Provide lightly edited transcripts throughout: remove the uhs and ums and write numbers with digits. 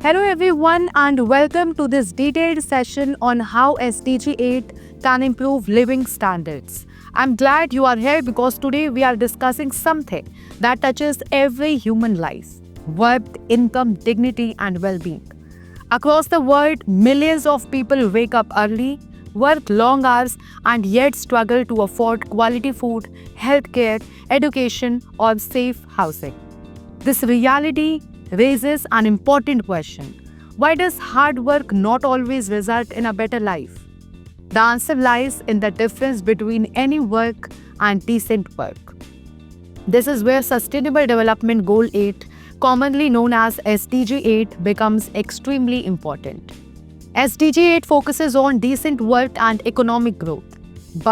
Hello everyone and welcome to this detailed session on how SDG 8 can improve living standards. I'm glad you are here because today we are discussing something that touches every human life: work, income, dignity, and well being. Across the world, millions of people wake up early, work long hours, and yet struggle to afford quality food, healthcare, education, or safe housing. This reality raises an important question: why does hard work not always result in a better life? The answer lies in the difference between any work and decent work. This is where Sustainable Development Goal 8, commonly known as SDG 8, becomes extremely important. SDG 8 focuses on decent work and economic growth,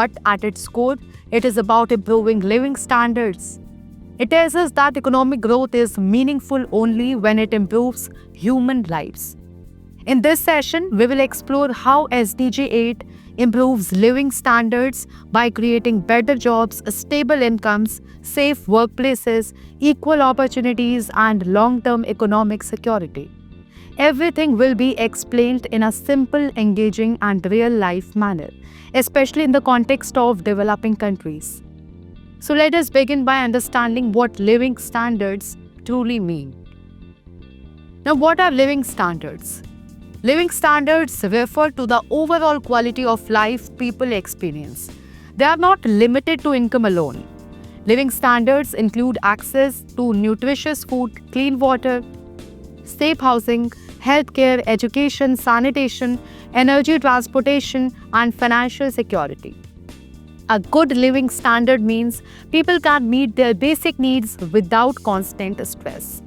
but at its core, it is about improving living standards. It tells us that economic growth is meaningful only when it improves human lives. In this session, we will explore how SDG 8 improves living standards by creating better jobs, stable incomes, safe workplaces, equal opportunities, and long term economic security. Everything will be explained in a simple, engaging, and real life manner, especially in the context of developing countries. So let us begin by understanding what living standards truly mean. Now, what are living standards? Living standards refer to the overall quality of life people experience. They are not limited to income alone. Living standards include access to nutritious food, clean water, safe housing, healthcare, education, sanitation, energy, transportation, and financial security. A good living standard means people can meet their basic needs without constant stress.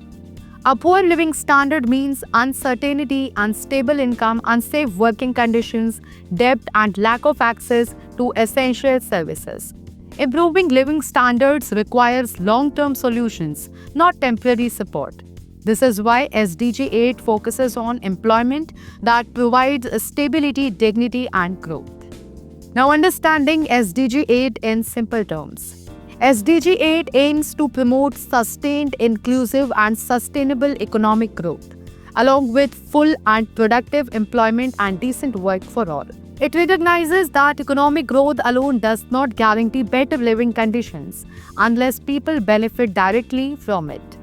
A poor living standard means uncertainty, unstable income, unsafe working conditions, debt, and lack of access to essential services. Improving living standards requires long-term solutions, not temporary support. This is why SDG 8 focuses on employment that provides stability, dignity, and growth. Now, understanding SDG 8 in simple terms. SDG 8 aims to promote sustained, inclusive, and sustainable economic growth, along with full and productive employment and decent work for all. It recognizes that economic growth alone does not guarantee better living conditions unless people benefit directly from it.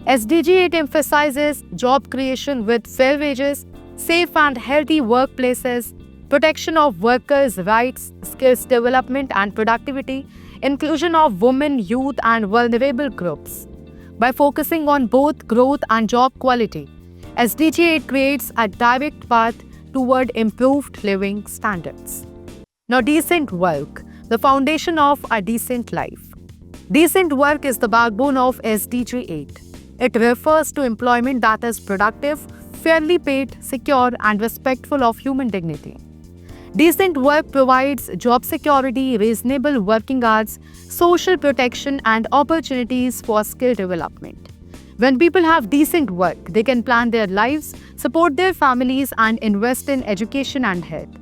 SDG 8 emphasizes job creation with fair wages, safe and healthy workplaces, protection of workers' rights, skills development and productivity, inclusion of women, youth, and vulnerable groups. By focusing on both growth and job quality, SDG 8 creates a direct path toward improved living standards. Now, decent work, the foundation of a decent life. Decent work is the backbone of SDG 8. It refers to employment that is productive, fairly paid, secure, and respectful of human dignity. Decent work provides job security, reasonable working hours, social protection, and opportunities for skill development. When people have decent work, they can plan their lives, support their families, and invest in education and health.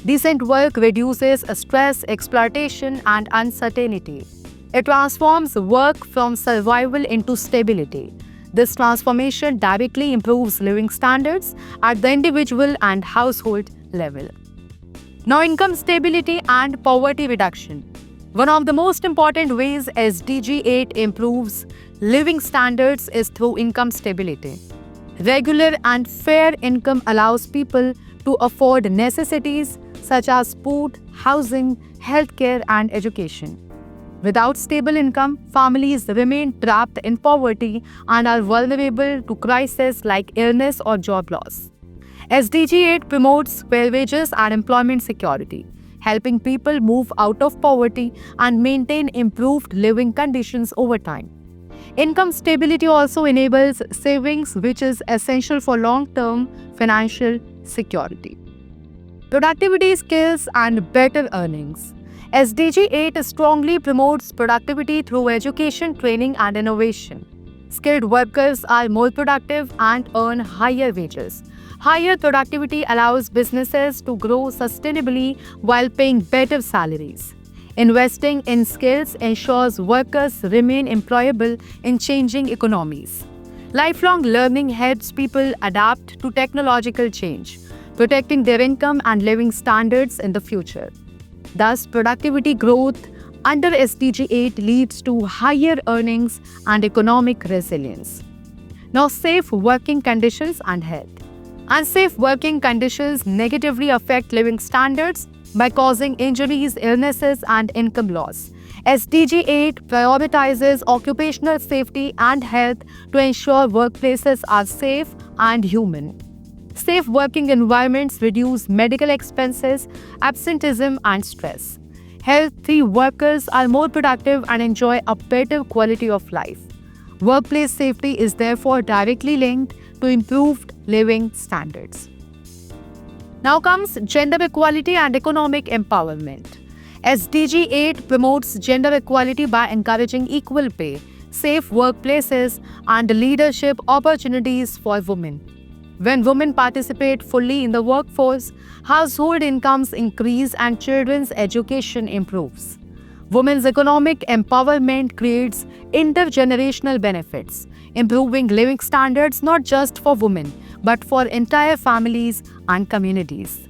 Decent work reduces stress, exploitation, and uncertainty. It transforms work from survival into stability. This transformation directly improves living standards at the individual and household level. Now, income stability and poverty reduction. One of the most important ways SDG 8 improves living standards is through income stability. Regular and fair income allows people to afford necessities such as food, housing, healthcare, and education. Without stable income, families remain trapped in poverty and are vulnerable to crises like illness or job loss. SDG 8 promotes fair wages and employment security, helping people move out of poverty and maintain improved living conditions over time. Income stability also enables savings, which is essential for long-term financial security. Productivity, skills, and better earnings. SDG 8 strongly promotes productivity through education, training, and innovation. Skilled workers are more productive and earn higher wages. Higher productivity allows businesses to grow sustainably while paying better salaries. Investing in skills ensures workers remain employable in changing economies. Lifelong learning helps people adapt to technological change, protecting their income and living standards in the future. Thus, productivity growth under SDG 8 leads to higher earnings and economic resilience. Now, safe working conditions and health. Unsafe working conditions negatively affect living standards by causing injuries, illnesses, and income loss. SDG 8 prioritizes occupational safety and health to ensure workplaces are safe and human. Safe working environments reduce medical expenses, absenteeism, and stress. Healthy workers are more productive and enjoy a better quality of life. Workplace safety is therefore directly linked to improved living standards. Now comes gender equality and economic empowerment. SDG 8 promotes gender equality by encouraging equal pay, safe workplaces, and leadership opportunities for women. When women participate fully in the workforce, household incomes increase and children's education improves. Women's economic empowerment creates intergenerational benefits, improving living standards not just for women, but for entire families and communities.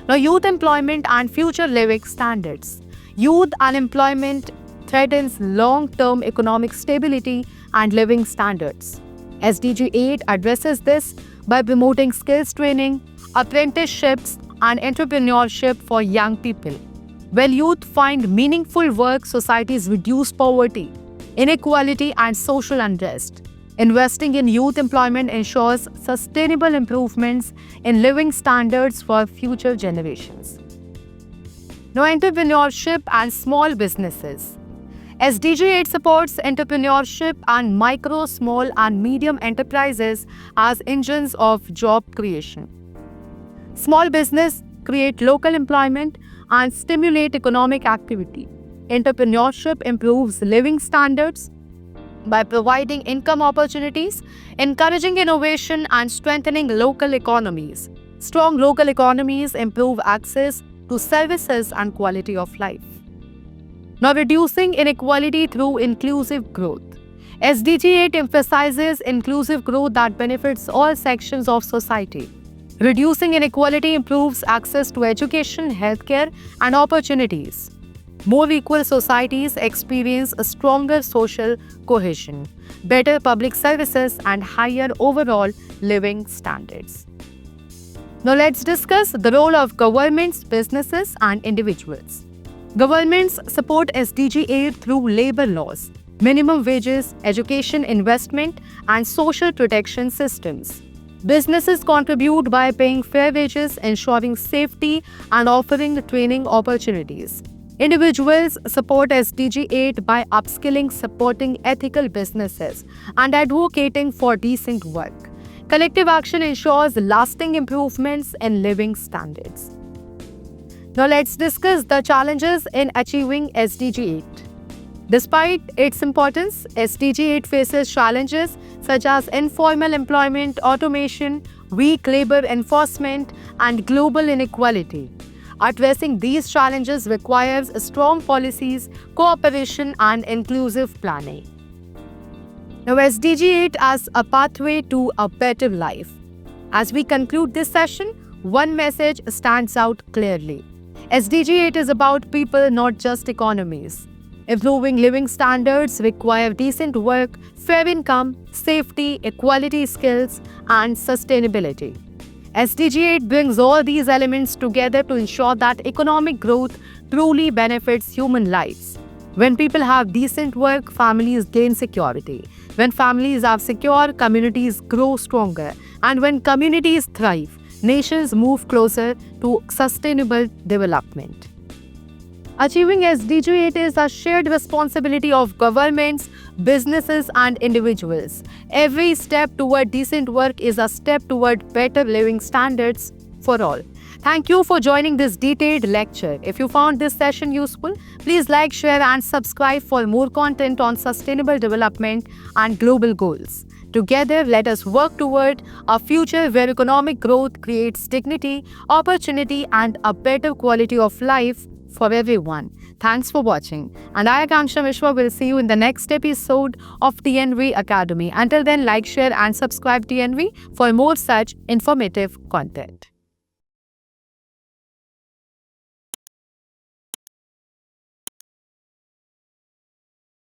Now, youth employment and future living standards. Youth unemployment threatens long-term economic stability and living standards. SDG 8 addresses this by promoting skills training, apprenticeships, and entrepreneurship for young people. When youth find meaningful work, societies reduce poverty, inequality, and social unrest. Investing in youth employment ensures sustainable improvements in living standards for future generations. Now, entrepreneurship and small businesses. SDG 8 supports entrepreneurship and micro, small, and medium enterprises as engines of job creation. Small business create local employment and stimulate economic activity. Entrepreneurship improves living standards by providing income opportunities, encouraging innovation, and strengthening local economies. Strong local economies improve access to services and quality of life. Now, reducing inequality through inclusive growth. SDG 8 emphasizes inclusive growth that benefits all sections of society. Reducing inequality improves access to education, healthcare, and opportunities. More equal societies experience a stronger social cohesion, better public services, and higher overall living standards. Now, let's discuss the role of governments, businesses, and individuals. Governments support SDG 8 through labor laws, minimum wages, education, investment, and social protection systems. Businesses contribute by paying fair wages, ensuring safety, and offering training opportunities. Individuals support SDG 8 by upskilling, supporting ethical businesses, and advocating for decent work. Collective action ensures lasting improvements in living standards. Now, let's discuss the challenges in achieving SDG 8. Despite its importance, SDG 8 faces challenges such as informal employment, automation, weak labor enforcement, and global inequality. Addressing these challenges requires strong policies, cooperation, and inclusive planning. Now, SDG 8 as a pathway to a better life. As we conclude this session, one message stands out clearly. SDG 8 is about people, not just economies. Improving living standards require decent work, fair income, safety, equality skills, and sustainability. SDG 8 brings all these elements together to ensure that economic growth truly benefits human lives. When people have decent work, families gain security. When families are secure, communities grow stronger. And when communities thrive, nations move closer to sustainable development. Achieving SDG 8 is a shared responsibility of governments, businesses, and individuals. Every step toward decent work is a step toward better living standards for all. Thank you for joining this detailed lecture. If you found this session useful, please like, share, and subscribe for more content on sustainable development and global goals. Together, let us work toward a future where economic growth creates dignity, opportunity, and a better quality of life for everyone. Thanks for watching. And I, Akanksha Mishra, will see you in the next episode of TNV Academy. Until then, like, share, and subscribe TNV for more such informative content.